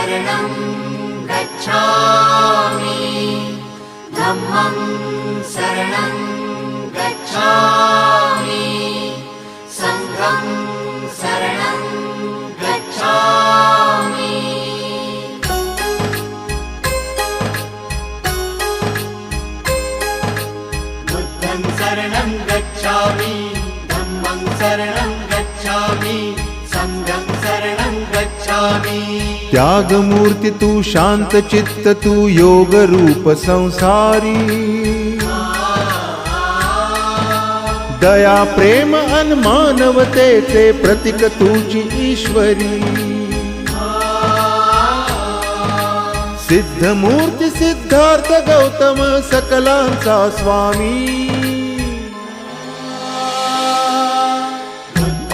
शरणं गच्छामि धम्मं शरणं गच्छामि संघं शरणं गच्छामि बुद्धं शरणं गच्छामि धम्मं शरणं गच्छामि संघं शरणं गच्छामि। त्यागमूर्ती तू शांत चित्त तू योग रूप संसारी दया प्रेम अन मानवतेचे प्रतीक तुझी ईश्वरी सिद्धमूर्ती सिद्धार्थ गौतम सकलांचा स्वामी